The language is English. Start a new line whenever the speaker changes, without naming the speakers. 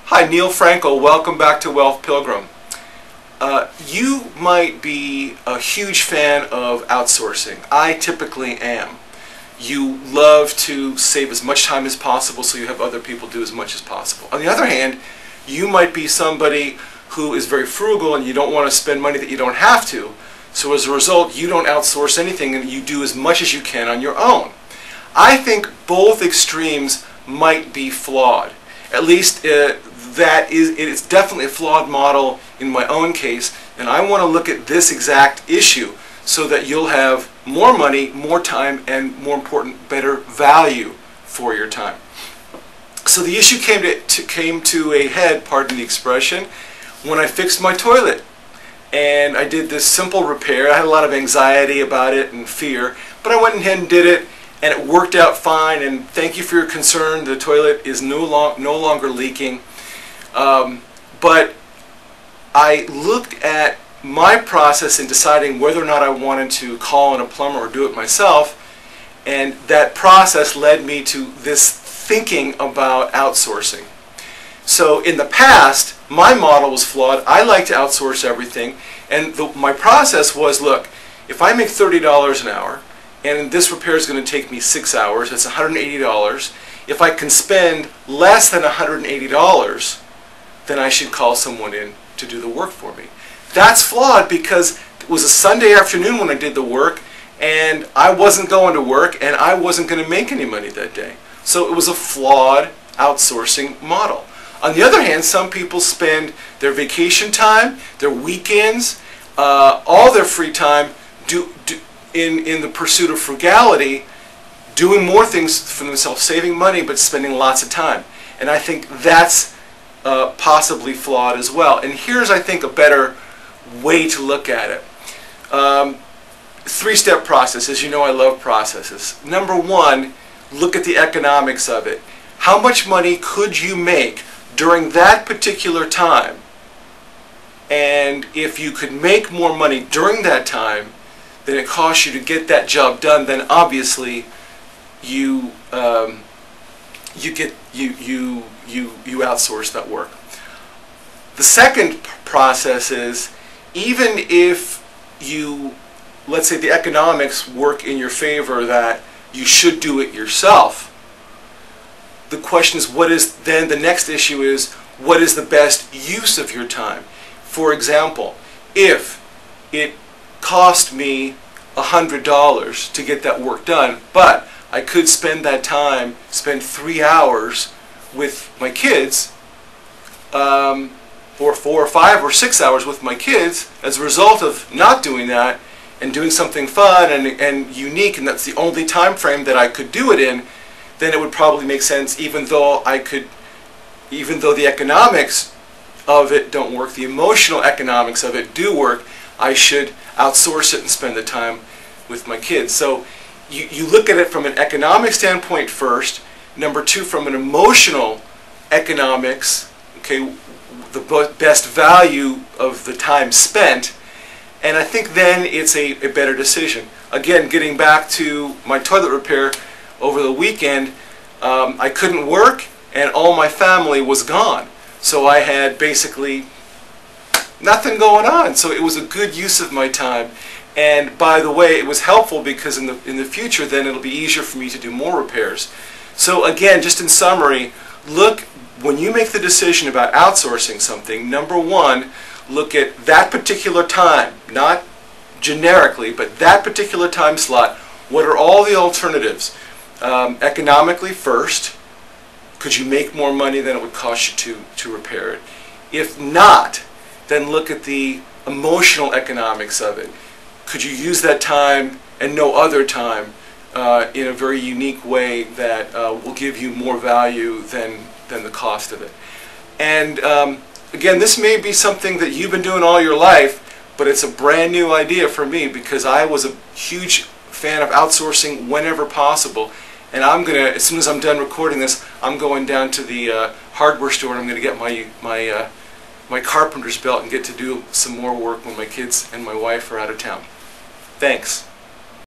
Hi, Neil Franco. Welcome back to Wealth Pilgrim. You might be a huge fan of outsourcing. I typically am. You love to save as much time as possible so you have other people do as much as possible. On the other hand, you might be somebody who is very frugal and you don't want to spend money that you don't have to. So as a result, you don't outsource anything and you do as much as you can on your own. I think both extremes might be flawed. At least it's definitely a flawed model in my own case, and I want to look at this exact issue so that you'll have more money, more time, and more important, better value for your time. So the issue came to a head, pardon the expression, when I fixed my toilet. And I did this simple repair. I had a lot of anxiety about it and fear, but I went ahead and did it, and it worked out fine, and thank you for your concern. The toilet is no longer leaking. But I looked at my process in deciding whether or not I wanted to call in a plumber or do it myself, and that process led me to this thinking about outsourcing. So in the past, my model was flawed. I like to outsource everything, and my process was, look, if I make $30 an hour, and this repair is going to take me 6 hours, that's $180. If I can spend less than $180, then I should call someone in to do the work for me. That's flawed because it was a Sunday afternoon when I did the work, and I wasn't going to work, and I wasn't going to make any money that day. So it was a flawed outsourcing model. On the other hand, some people spend their vacation time, their weekends, all their free time in the pursuit of frugality, doing more things for themselves, saving money, but spending lots of time. And I think that's possibly flawed as well. And here's, I think, a better way to look at it. Three-step process. As you know, I love processes. Number one, look at the economics of it. How much money could you make during that particular time? And if you could make more money during that time than it costs you to get that job done, then obviously you outsource that work. The second process is, even if let's say the economics work in your favor that you should do it yourself, the question is, then the next issue is, what is the best use of your time? For example, if it cost me $100 to get that work done, but I could spend that time, spend 3 hours with my kids, or 4 or 5 or 6 hours with my kids, as a result of not doing that and doing something fun and unique, and that's the only time frame that I could do it in, then it would probably make sense, even though the economics of it don't work, the emotional economics of it do work, I should outsource it and spend the time with my kids. So you look at it from an economic standpoint first. Number two, from an emotional economics, okay, the best value of the time spent, and I think then it's a better decision. Again, getting back to my toilet repair over the weekend, I couldn't work and all my family was gone. So I had basically nothing going on. So it was a good use of my time. And by the way, it was helpful because in the future then it'll be easier for me to do more repairs. So again, just in summary, look, when you make the decision about outsourcing something, number one, look at that particular time, not generically, but that particular time slot. What are all the alternatives? Economically first, could you make more money than it would cost you to repair it? If not, then look at the emotional economics of it. Could you use that time and no other time in a very unique way that will give you more value than the cost of it? And again, this may be something that you've been doing all your life, but it's a brand new idea for me because I was a huge fan of outsourcing whenever possible. And I'm gonna, as soon as I'm done recording this, I'm going down to the hardware store and I'm gonna get my carpenter's belt and get to do some more work when my kids and my wife are out of town. Thanks.